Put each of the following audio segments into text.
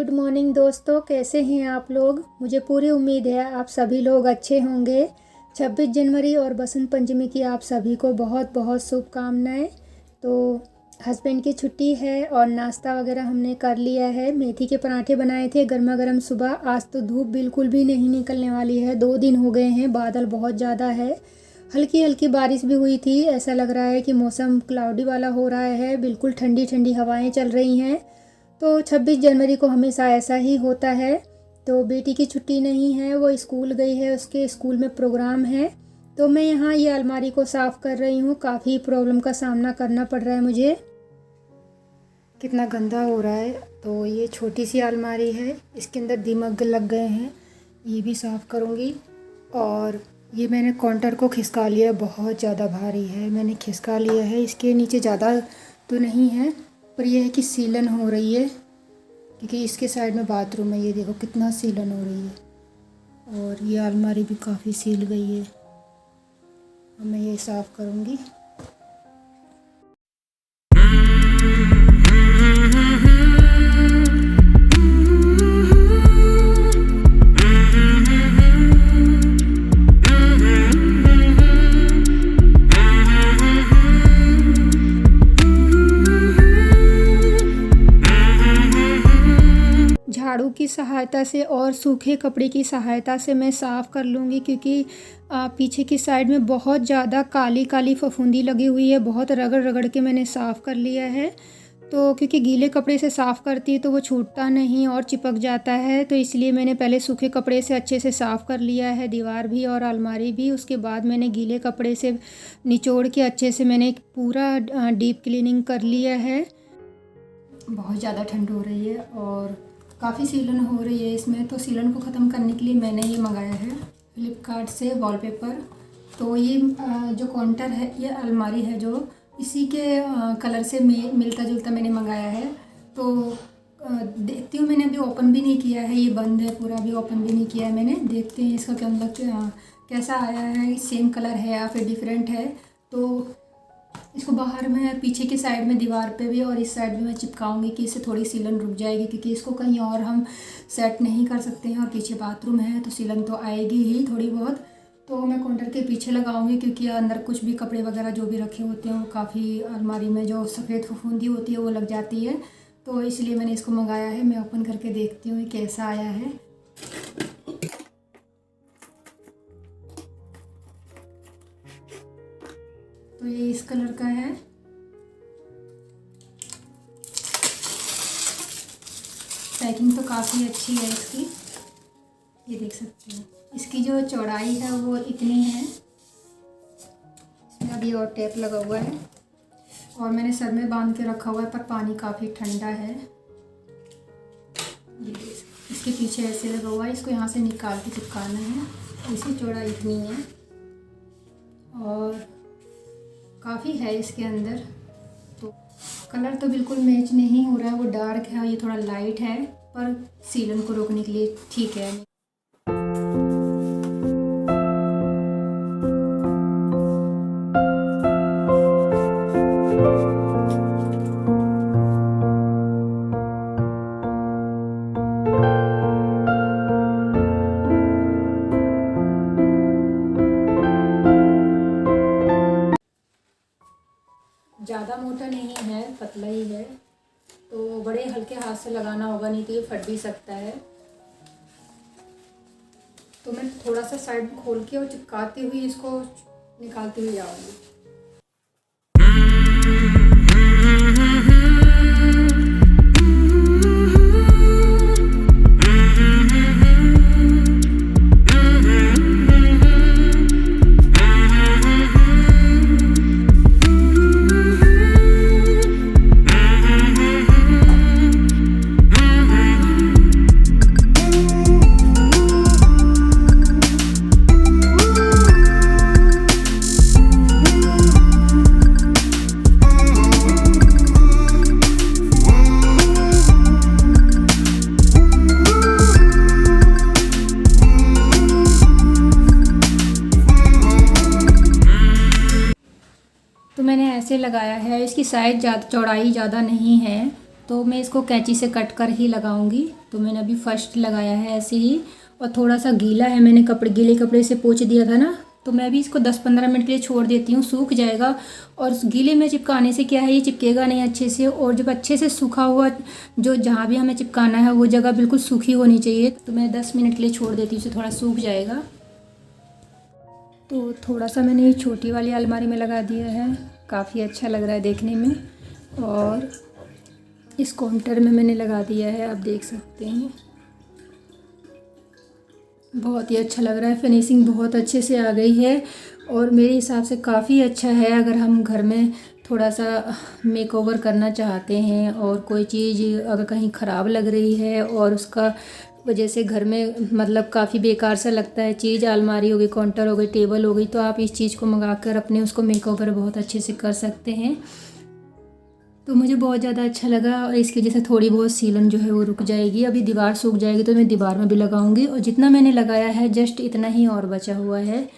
Good morning दोस्तों, कैसे हैं आप लोग। मुझे पूरी उम्मीद है आप सभी लोग अच्छे होंगे। 26 जनवरी और बसंत पंचमी की आप सभी को बहुत बहुत शुभकामनाएं। तो हस्बैंड की छुट्टी है और नाश्ता वगैरह हमने कर लिया है। मेथी के पराठे बनाए थे गर्मा गर्म सुबह। आज तो धूप बिल्कुल भी नहीं निकलने वाली है, 2 दिन हो गए हैं, बादल बहुत ज़्यादा है। हल्की हल्की बारिश भी हुई थी। ऐसा लग रहा है कि मौसम क्लाउडी वाला हो रहा है, बिल्कुल ठंडी ठंडी हवाएं चल रही हैं। तो 26 जनवरी को हमेशा ऐसा ही होता है। तो बेटी की छुट्टी नहीं है, वो स्कूल गई है, उसके स्कूल में प्रोग्राम है। तो मैं यहाँ ये अलमारी को साफ़ कर रही हूँ। काफ़ी प्रॉब्लम का सामना करना पड़ रहा है मुझे। कितना गंदा हो रहा है। तो ये छोटी सी अलमारी है, इसके अंदर दीमक लग गए हैं, ये भी साफ़ करूँगी। और ये मैंने काउंटर को खिसका लिया, बहुत ज़्यादा भारी है, मैंने खिसका लिया है। इसके नीचे ज़्यादा तो नहीं है, पर यह है कि सीलन हो रही है, क्योंकि इसके साइड में बाथरूम है। ये देखो कितना सीलन हो रही है। और ये अलमारी भी काफ़ी सील गई है। अब मैं ये साफ़ करूँगी। झाड़ू की सहायता से और सूखे कपड़े की सहायता से मैं साफ़ कर लूँगी, क्योंकि पीछे की साइड में बहुत ज़्यादा काली काली फफूंदी लगी हुई है। बहुत रगड़ रगड़ के मैंने साफ़ कर लिया है। तो क्योंकि गीले कपड़े से साफ़ करती है तो वो छूटता नहीं और चिपक जाता है, तो इसलिए मैंने पहले सूखे कपड़े से अच्छे से साफ़ कर लिया है, दीवार भी और अलमारी भी। उसके बाद मैंने गीले कपड़े से निचोड़ के अच्छे से मैंने पूरा डीप क्लीनिंग कर लिया है। बहुत ज़्यादा ठंड हो रही है और काफ़ी सीलन हो रही है इसमें। तो सीलन को ख़त्म करने के लिए मैंने ये मंगाया है फ्लिपकार्ट से वॉलपेपर। तो ये जो काउंटर है, ये अलमारी है जो इसी के कलर से मिलता जुलता मैंने मंगाया है। तो देखती हूँ, मैंने अभी ओपन भी नहीं किया है, ये बंद है पूरा, अभी ओपन भी नहीं किया है मैंने। देखते हैं इसका कैसा आया है, सेम कलर है या फिर डिफरेंट है। तो इसको बाहर में पीछे की साइड में दीवार पे भी और इस साइड भी मैं चिपकाऊंगी कि इससे थोड़ी सीलन रुक जाएगी, क्योंकि इसको कहीं और हम सेट नहीं कर सकते हैं और पीछे बाथरूम है तो सीलन तो आएगी ही थोड़ी बहुत। तो मैं काउंटर के पीछे लगाऊंगी, क्योंकि अंदर कुछ भी कपड़े वगैरह जो भी रखे होते हैं वो काफ़ी अलमारी में जो सफ़ेद फफूंदी होती है वो लग जाती है। तो इसलिए मैंने इसको मंगाया है। मैं ओपन करके देखती हूँ कैसा आया है। तो ये इस कलर का है। पैकिंग तो काफ़ी अच्छी है इसकी, ये देख सकते हैं। इसकी जो चौड़ाई है वो इतनी है। इसमें अभी और टेप लगा हुआ है और मैंने सर में बांध के रखा हुआ है, पर पानी काफ़ी ठंडा है। ये इसके पीछे ऐसे लगा हुआ है, इसको यहाँ से निकाल के चिपकाना है। इसकी चौड़ाई इतनी है और काफ़ी है इसके अंदर। तो कलर तो बिल्कुल मैच नहीं हो रहा है, वो डार्क है और ये थोड़ा लाइट है, पर सीलन को रोकने के लिए ठीक है। ज़्यादा मोटा नहीं है, पतला ही है, तो बड़े हल्के हाथ से लगाना होगा, नहीं तो ये फट भी सकता है। तो मैं थोड़ा सा साइड में खोल के और चिपकाती हुई इसको निकालती हुई जाऊंगी। तो मैंने ऐसे लगाया है। इसकी साइज चौड़ाई ज़्यादा नहीं है तो मैं इसको कैंची से कट कर ही लगाऊंगी। तो मैंने अभी फर्स्ट लगाया है ऐसे ही, और थोड़ा सा गीला है, मैंने गीले कपड़े से पोंछ दिया था ना, तो मैं भी इसको 10-15 मिनट के लिए छोड़ देती हूँ, सूख जाएगा। और गीले में चिपकाने से क्या है, ये चिपकेगा नहीं अच्छे से। और जब अच्छे से सूखा हुआ, जो जहाँ भी हमें चिपकाना है वो जगह बिल्कुल सूखी होनी चाहिए। तो मैं 10 मिनट के लिए छोड़ देती हूँ, इसे थोड़ा सूख जाएगा। तो थोड़ा सा मैंने ये छोटी वाली अलमारी में लगा दिया है, काफ़ी अच्छा लग रहा है देखने में। और इस काउंटर में मैंने लगा दिया है, आप देख सकते हैं, बहुत ही अच्छा लग रहा है, फिनिशिंग बहुत अच्छे से आ गई है। और मेरे हिसाब से काफ़ी अच्छा है अगर हम घर में थोड़ा सा मेकओवर करना चाहते हैं, और कोई चीज़ अगर कहीं ख़राब लग रही है और उसका वजह से घर में मतलब काफ़ी बेकार सा लगता है चीज़, अलमारी हो गई, काउंटर हो गई, टेबल हो गई, तो आप इस चीज़ को मंगा कर अपने उसको मेकओवर बहुत अच्छे से कर सकते हैं। तो मुझे बहुत ज़्यादा अच्छा लगा, और इसकी वजह से थोड़ी बहुत सीलन जो है वो रुक जाएगी। अभी दीवार सूख जाएगी तो मैं दीवार में भी लगाऊंगी, और जितना मैंने लगाया है जस्ट इतना ही और बचा हुआ है।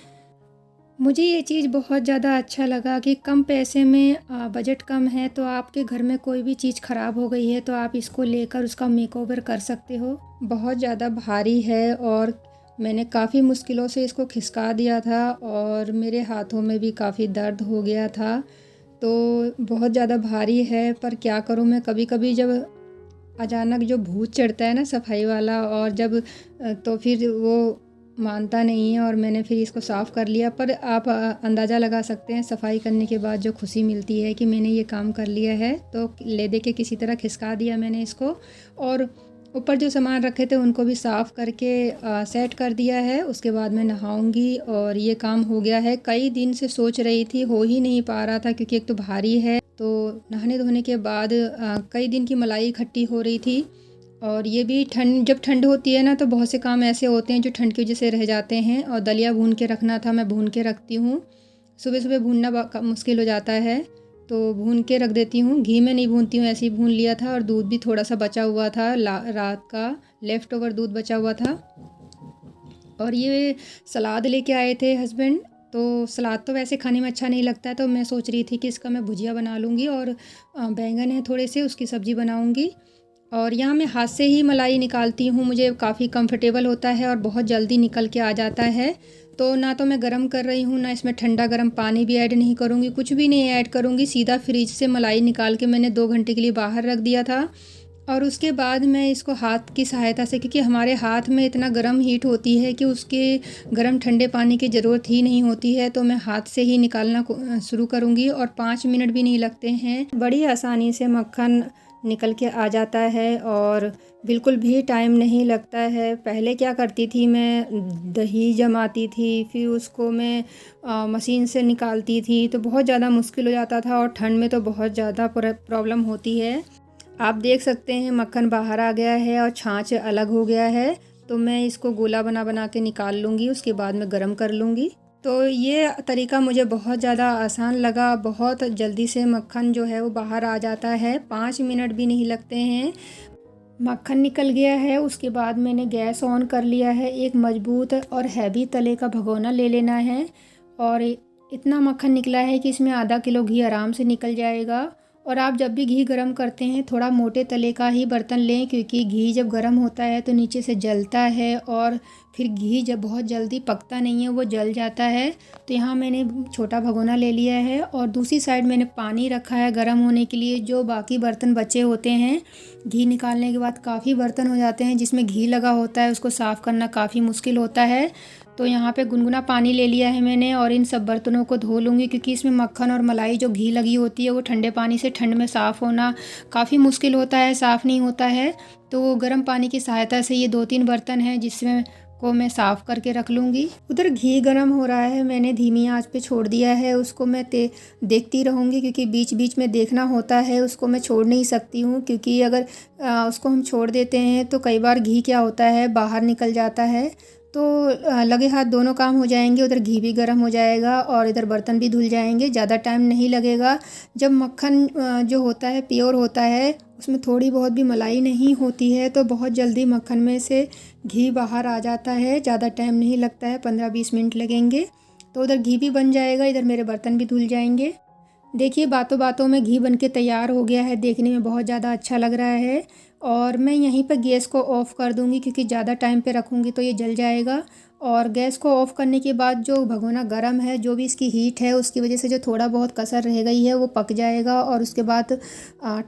मुझे ये चीज़ बहुत ज़्यादा अच्छा लगा कि कम पैसे में बजट कम है, तो आपके घर में कोई भी चीज़ ख़राब हो गई है तो आप इसको लेकर उसका मेकओवर कर सकते हो। बहुत ज़्यादा भारी है, और मैंने काफ़ी मुश्किलों से इसको खिसका दिया था, और मेरे हाथों में भी काफ़ी दर्द हो गया था। तो बहुत ज़्यादा भारी है, पर क्या करूँ मैं, कभी कभी जब अचानक जो भूत चढ़ता है ना सफाई वाला, और जब तो फिर वो मानता नहीं है, और मैंने फिर इसको साफ़ कर लिया। पर आप अंदाज़ा लगा सकते हैं सफाई करने के बाद जो खुशी मिलती है कि मैंने ये काम कर लिया है। तो ले दे के किसी तरह खिसका दिया मैंने इसको, और ऊपर जो सामान रखे थे उनको भी साफ़ करके सेट कर दिया है। उसके बाद मैं नहाऊंगी, और ये काम हो गया है। कई दिन से सोच रही थी, हो ही नहीं पा रहा था, क्योंकि एक तो भारी है, तो नहाने धोने के बाद कई दिन की मलाई इकट्ठी हो रही थी। और ये भी जब ठंड होती है ना, तो बहुत से काम ऐसे होते हैं जो ठंड की वजह से रह जाते हैं। और दलिया भून के रखना था, मैं भून के रखती हूँ, सुबह सुबह भूनना मुश्किल हो जाता है, तो भून के रख देती हूँ। घी में नहीं भूनती हूँ, ऐसे ही भून लिया था। और दूध भी थोड़ा सा बचा हुआ था, रात का लेफ़्ट ओवर दूध बचा हुआ था। और ये सलाद लेके आए थे हस्बैंड, तो सलाद तो वैसे खाने में अच्छा नहीं लगता है, तो मैं सोच रही थी कि इसका मैं भुजिया बना लूँगी, और बैंगन है थोड़े से, उसकी सब्ज़ी बनाऊँगी। और यहाँ मैं हाथ से ही मलाई निकालती हूँ, मुझे काफ़ी कंफर्टेबल होता है, और बहुत जल्दी निकल के आ जाता है। तो ना तो मैं गरम कर रही हूँ, ना इसमें ठंडा गरम पानी भी ऐड नहीं करूँगी, कुछ भी नहीं ऐड करूँगी। सीधा फ्रिज से मलाई निकाल के मैंने 2 घंटे के लिए बाहर रख दिया था। और उसके बाद मैं इसको हाथ की सहायता से, क्योंकि हमारे हाथ में इतना गर्म हीट होती है कि उसके गर्म ठंडे पानी की ज़रूरत ही नहीं होती है, तो मैं हाथ से ही निकालना शुरू करूँगी। और 5 मिनट भी नहीं लगते हैं, बड़ी आसानी से मक्खन निकल के आ जाता है, और बिल्कुल भी टाइम नहीं लगता है। पहले क्या करती थी, मैं दही जमाती थी, फिर उसको मैं मशीन से निकालती थी, तो बहुत ज़्यादा मुश्किल हो जाता था, और ठंड में तो बहुत ज़्यादा प्रॉब्लम होती है। आप देख सकते हैं मक्खन बाहर आ गया है, और छाछ अलग हो गया है। तो मैं इसको गोला बना बना के निकाल लूँगी, उसके बाद में गरम कर लूँगी। तो ये तरीका मुझे बहुत ज़्यादा आसान लगा, बहुत जल्दी से मक्खन जो है वो बाहर आ जाता है, 5 मिनट भी नहीं लगते हैं। मक्खन निकल गया है, उसके बाद मैंने गैस ऑन कर लिया है। एक मजबूत और हैवी तले का भगोना ले लेना है, और इतना मक्खन निकला है कि इसमें आधा किलो घी आराम से निकल जाएगा। और आप जब भी घी गरम करते हैं थोड़ा मोटे तले का ही बर्तन लें, क्योंकि घी जब गरम होता है तो नीचे से जलता है, और फिर घी जब बहुत जल्दी पकता नहीं है, वो जल जाता है। तो यहाँ मैंने छोटा भगोना ले लिया है, और दूसरी साइड मैंने पानी रखा है गर्म होने के लिए। जो बाकी बर्तन बचे होते हैं, घी निकालने के बाद काफ़ी बर्तन हो जाते हैं जिसमें घी लगा होता है, उसको साफ़ करना काफ़ी मुश्किल होता है। तो यहाँ पे गुनगुना पानी ले लिया है मैंने, और इन सब बर्तनों को धो लूँगी, क्योंकि इसमें मक्खन और मलाई जो घी लगी होती है वो ठंडे पानी से ठंड में साफ़ होना काफ़ी मुश्किल होता है, साफ़ नहीं होता है। तो गर्म पानी की सहायता से ये 2-3 बर्तन हैं जिसमें को मैं साफ़ करके रख लूँगी। उधर घी गर्म हो रहा है, मैंने धीमी आंच पे छोड़ दिया है, उसको मैं देखती रहूँगी, क्योंकि बीच बीच में देखना होता है, उसको मैं छोड़ नहीं सकती हूँ। क्योंकि अगर उसको हम छोड़ देते हैं तो कई बार घी क्या होता है बाहर निकल जाता है। तो लगे हाथ दोनों काम हो जाएंगे, उधर घी भी गर्म हो जाएगा और इधर बर्तन भी धुल जाएंगे, ज़्यादा टाइम नहीं लगेगा। जब मक्खन जो होता है प्योर होता है, उसमें थोड़ी बहुत भी मलाई नहीं होती है, तो बहुत जल्दी मक्खन में से घी बाहर आ जाता है, ज़्यादा टाइम नहीं लगता है, 15-20 मिनट लगेंगे। तो उधर घी भी बन जाएगा, इधर मेरे बर्तन भी धुल जाएंगे। देखिए बातों बातों में घी बनके तैयार हो गया है, देखने में बहुत ज़्यादा अच्छा लग रहा है। और मैं यहीं पर गैस को ऑफ़ कर दूँगी क्योंकि ज़्यादा टाइम पे रखूँगी तो ये जल जाएगा। और गैस को ऑफ़ करने के बाद जो भगोना गर्म है, जो भी इसकी हीट है उसकी वजह से जो थोड़ा बहुत कसर रह गई है वो पक जाएगा। और उसके बाद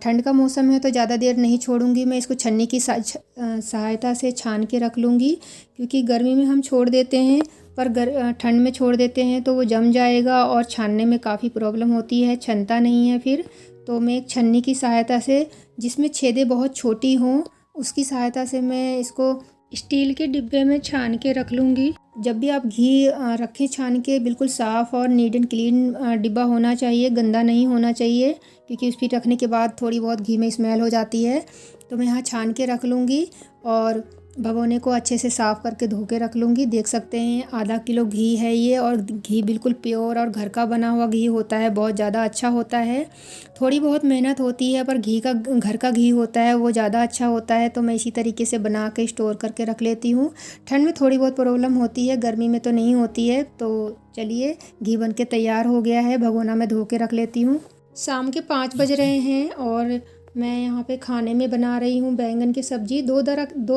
ठंड का मौसम है तो ज़्यादा देर नहीं छोड़ूंगी, मैं इसको छन्नी की सहायता से छान के रख लूँगी। क्योंकि गर्मी में हम छोड़ देते हैं पर ठंड में छोड़ देते हैं तो वो जम जाएगा और छानने में काफ़ी प्रॉब्लम होती है, छनता नहीं है फिर। तो मैं एक छन्नी की सहायता से, जिसमें छेदें बहुत छोटी हों, उसकी सहायता से मैं इसको स्टील के डिब्बे में छान के रख लूँगी। जब भी आप घी रखें छान के, बिल्कुल साफ़ और नीट एंड क्लीन डिब्बा होना चाहिए, गंदा नहीं होना चाहिए। क्योंकि उस पर रखने के बाद थोड़ी बहुत घी में स्मेल हो जाती है। तो मैं यहाँ छान के रख लूँगी और भगोने को अच्छे से साफ़ करके धो के रख लूँगी। देख सकते हैं आधा किलो घी है ये, और घी बिल्कुल प्योर और घर का बना हुआ घी होता है, बहुत ज़्यादा अच्छा होता है। थोड़ी बहुत मेहनत होती है पर घी का, घर का घी होता है वो ज़्यादा अच्छा होता है। तो मैं इसी तरीके से बना के स्टोर करके रख लेती हूँ। ठंड में थोड़ी बहुत प्रॉब्लम होती है, गर्मी में तो नहीं होती है। तो चलिए घी बन के तैयार हो गया है, भगोना में धो के रख लेती हूँ। शाम के 5 बज रहे हैं और मैं यहाँ पे खाने में बना रही हूँ बैंगन की सब्ज़ी। दो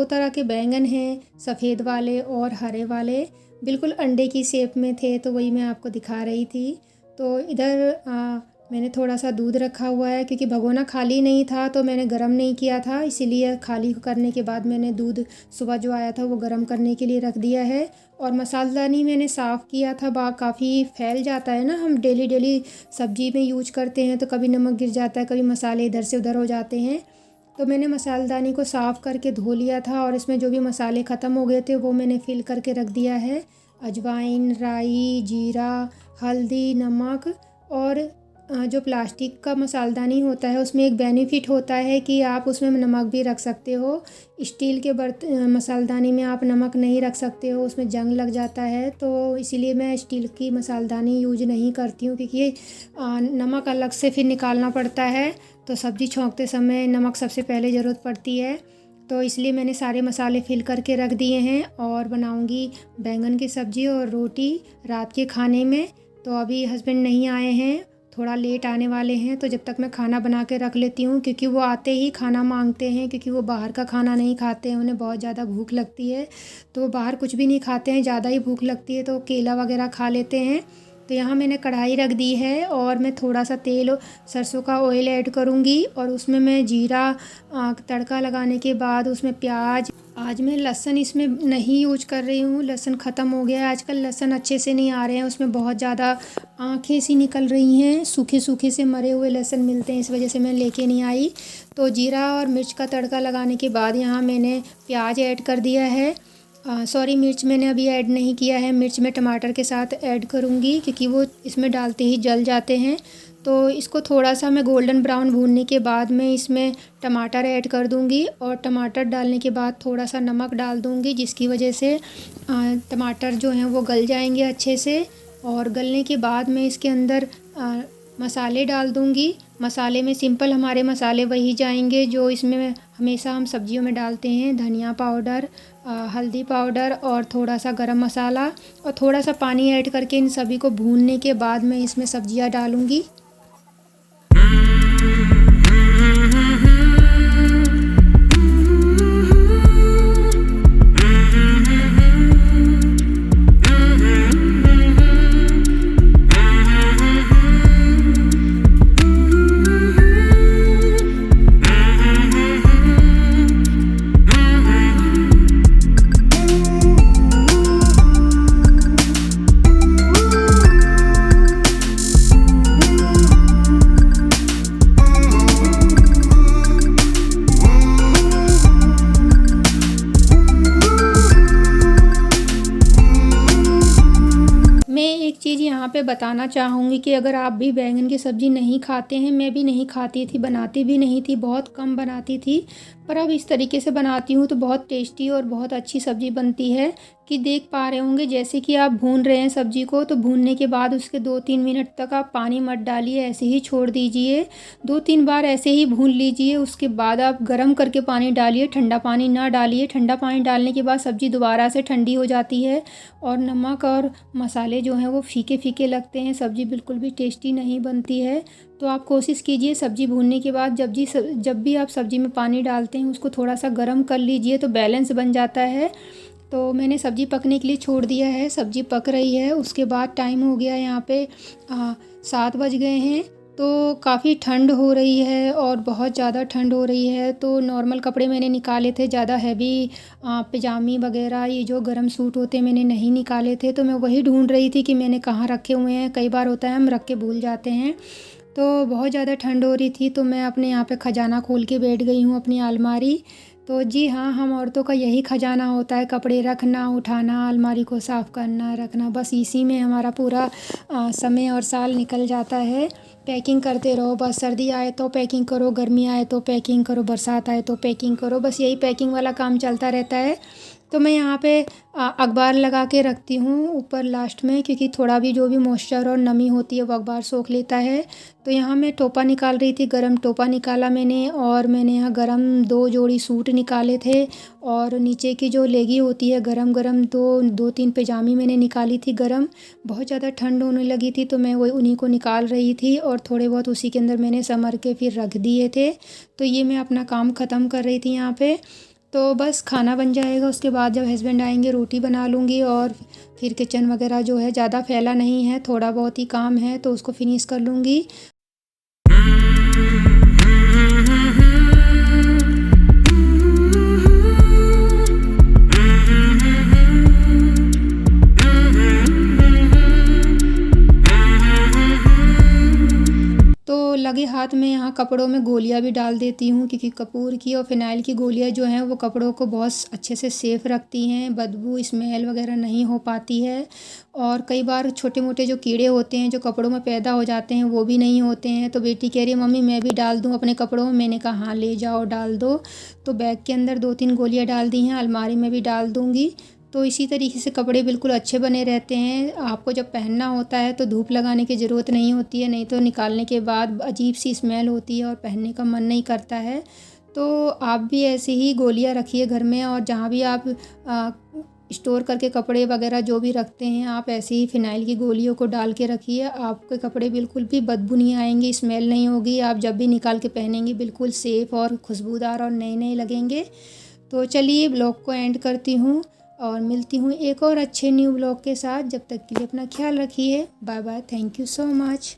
तरह के बैंगन हैं, सफ़ेद वाले और हरे वाले, बिल्कुल अंडे की शेप में थे, तो वही मैं आपको दिखा रही थी। तो इधर मैंने थोड़ा सा दूध रखा हुआ है क्योंकि भगोना खाली नहीं था तो मैंने गरम नहीं किया था, इसीलिए खाली करने के बाद मैंने दूध सुबह जो आया था वो गरम करने के लिए रख दिया है। और मसालदानी मैंने साफ़ किया था, काफ़ी फैल जाता है ना, हम डेली सब्जी में यूज करते हैं तो कभी नमक गिर जाता है, कभी मसाले इधर से उधर हो जाते हैं। तो मैंने मसालदानी को साफ़ करके धो लिया था और इसमें जो भी मसाले ख़त्म हो गए थे वो मैंने फिल करके रख दिया है। अजवाइन, राई, जीरा, हल्दी, नमक। और जो प्लास्टिक का मसालदानी होता है उसमें एक बेनिफिट होता है कि आप उसमें नमक भी रख सकते हो। स्टील के मसालदानी में आप नमक नहीं रख सकते हो, उसमें जंग लग जाता है। तो इसीलिए मैं स्टील की मसालदानी यूज नहीं करती हूँ, क्योंकि नमक अलग से फिर निकालना पड़ता है। तो सब्ज़ी छौंकते समय नमक सबसे पहले ज़रूरत पड़ती है। तो इसलिए मैंने सारे मसाले फिल करके रख दिए हैं और बनाऊंगी बैंगन की सब्ज़ी और रोटी रात के खाने में। तो अभी हस्बैंड नहीं आए हैं, थोड़ा लेट आने वाले हैं, तो जब तक मैं खाना बना के रख लेती हूँ, क्योंकि वो आते ही खाना मांगते हैं। क्योंकि वो बाहर का खाना नहीं खाते हैं, उन्हें बहुत ज़्यादा भूख लगती है। तो बाहर कुछ भी नहीं खाते हैं, ज़्यादा ही भूख लगती है तो केला वगैरह खा लेते हैं। तो यहाँ मैंने कढ़ाई रख दी है और मैं थोड़ा सा तेल, सरसों का ऑयल ऐड करूँगी और उसमें मैं जीरा तड़का लगाने के बाद उसमें प्याज, आज मैं लहसुन इसमें नहीं यूज कर रही हूँ, लहसुन ख़त्म हो गया है आजकल, लहसुन अच्छे से नहीं आ रहे हैं, उसमें बहुत ज़्यादा आँखें सी निकल रही हैं, सूखे सूखे से मरे हुए लहसुन मिलते हैं, इस वजह से मैं लेके नहीं आई। तो जीरा और मिर्च का तड़का लगाने के बाद यहाँ मैंने प्याज ऐड कर दिया है। सॉरी, मिर्च मैंने अभी ऐड नहीं किया है, मिर्च मैं टमाटर के साथ ऐड करूँगी क्योंकि वो इसमें डालते ही जल जाते हैं। तो इसको थोड़ा सा मैं गोल्डन ब्राउन भूनने के बाद मैं इसमें टमाटर ऐड कर दूँगी और टमाटर डालने के बाद थोड़ा सा नमक डाल दूँगी, जिसकी वजह से टमाटर जो हैं वो गल जाएंगे अच्छे से। और गलने के बाद मैं इसके अंदर मसाले डाल दूँगी। मसाले में सिंपल हमारे मसाले वही जाएंगे जो इसमें हमेशा हम सब्जियों में डालते हैं, धनिया पाउडर, हल्दी पाउडर और थोड़ा सा गरम मसाला और थोड़ा सा पानी ऐड करके इन सभी को भूनने के बाद मैं इसमें सब्जियां डालूँगी। यहाँ पे बताना चाहूँगी कि अगर आप भी बैंगन की सब्ज़ी नहीं खाते हैं, मैं भी नहीं खाती थी, बनाती भी नहीं थी, बहुत कम बनाती थी, और अब इस तरीके से बनाती हूँ तो बहुत टेस्टी और बहुत अच्छी सब्ज़ी बनती है। कि देख पा रहे होंगे जैसे कि आप भून रहे हैं सब्ज़ी को, तो भूनने के बाद उसके 2-3 मिनट तक आप पानी मत डालिए, ऐसे ही छोड़ दीजिए। 2-3 बार ऐसे ही भून लीजिए, उसके बाद आप गरम करके पानी डालिए, ठंडा पानी ना डालिए। ठंडा पानी डालने के बाद सब्ज़ी दोबारा से ठंडी हो जाती है और नमक और मसाले जो हैं वो फीके-फीके लगते हैं, सब्ज़ी बिल्कुल भी टेस्टी नहीं बनती है। तो आप कोशिश कीजिए सब्ज़ी भूनने के बाद जब भी आप सब्ज़ी में पानी डालते हैं उसको थोड़ा सा गर्म कर लीजिए, तो बैलेंस बन जाता है। तो मैंने सब्ज़ी पकने के लिए छोड़ दिया है, सब्ज़ी पक रही है। उसके बाद टाइम हो गया यहाँ पे 7 बज गए हैं। तो काफ़ी ठंड हो रही है और बहुत ज़्यादा ठंड हो रही है। तो नॉर्मल कपड़े मैंने निकाले थे, ज़्यादा हैवी पजामी वगैरह ये जो गर्म सूट होते हैं मैंने नहीं निकाले थे। तो मैं वही ढूंढ रही थी कि मैंने कहाँ रखे हुए हैं। कई बार होता है हम रख के भूल जाते हैं। तो बहुत ज़्यादा ठंड हो रही थी तो मैं अपने यहाँ पे ख़जाना खोल के बैठ गई हूँ, अपनी अलमारी। तो जी हाँ, हम औरतों का यही ख़जाना होता है, कपड़े रखना, उठाना, अलमारी को साफ़ करना, रखना, बस इसी में हमारा पूरा समय और साल निकल जाता है। पैकिंग करते रहो, बस सर्दी आए तो पैकिंग करो, गर्मी आए तो पैकिंग करो, बरसात आए तो पैकिंग करो, बस यही पैकिंग वाला काम चलता रहता है। तो मैं यहाँ पे अखबार लगा के रखती हूँ ऊपर लास्ट में, क्योंकि थोड़ा भी जो भी मॉइस्चर और नमी होती है वो अखबार सोख लेता है। तो यहाँ मैं टोपा निकाल रही थी, गरम टोपा निकाला मैंने, और मैंने यहाँ गरम 2 जोड़ी सूट निकाले थे, और नीचे की जो लेगी होती है गरम गरम 2-3 पजामी मैंने निकाली थी गरम। बहुत ज़्यादा ठंड होने लगी थी तो मैं वही उन्हीं को निकाल रही थी, और थोड़े बहुत उसी के अंदर मैंने समर के फिर रख दिए थे। तो ये मैं अपना काम ख़त्म कर रही थी यहाँ पे। तो बस खाना बन जाएगा, उसके बाद जब हस्बैंड आएंगे रोटी बना लूँगी, और फिर किचन वगैरह जो है ज़्यादा फैला नहीं है, थोड़ा बहुत ही काम है तो उसको फिनिश कर लूँगी। तो लगे हाथ में यहाँ कपड़ों में गोलियाँ भी डाल देती हूँ, क्योंकि कपूर की और फिनाइल की गोलियाँ जो हैं वो कपड़ों को बहुत अच्छे से सेफ रखती हैं, बदबू स्मेल वगैरह नहीं हो पाती है। और कई बार छोटे मोटे जो कीड़े होते हैं जो कपड़ों में पैदा हो जाते हैं वो भी नहीं होते हैं। तो बेटी कह रही है मम्मी मैं भी डाल दूँ अपने कपड़ों में, मैंने कहा हाँ ले जाओ डाल दो। तो बैग के अंदर 2-3 गोलियाँ डाल दी हैं, अलमारी में भी डाल दूँगी। तो इसी तरीके से कपड़े बिल्कुल अच्छे बने रहते हैं। आपको जब पहनना होता है तो धूप लगाने की ज़रूरत नहीं होती है, नहीं तो निकालने के बाद अजीब सी स्मेल होती है और पहनने का मन नहीं करता है। तो आप भी ऐसे ही गोलियां रखिए घर में, और जहाँ भी आप स्टोर करके कपड़े वगैरह जो भी रखते हैं आप ऐसे ही फिनाइल की गोलियों को डाल के रखिए। आपके कपड़े बिल्कुल भी बदबू नहीं आएंगी, स्मेल नहीं होगी। आप जब भी निकाल के पहनेंगे बिल्कुल सेफ़ और खुशबूदार और नए नए लगेंगे। तो चलिए ब्लॉग को एंड करती हूँ और मिलती हूँ एक और अच्छे न्यू ब्लॉग के साथ। जब तक के लिए अपना ख्याल रखिए। Bye bye, thank you so much.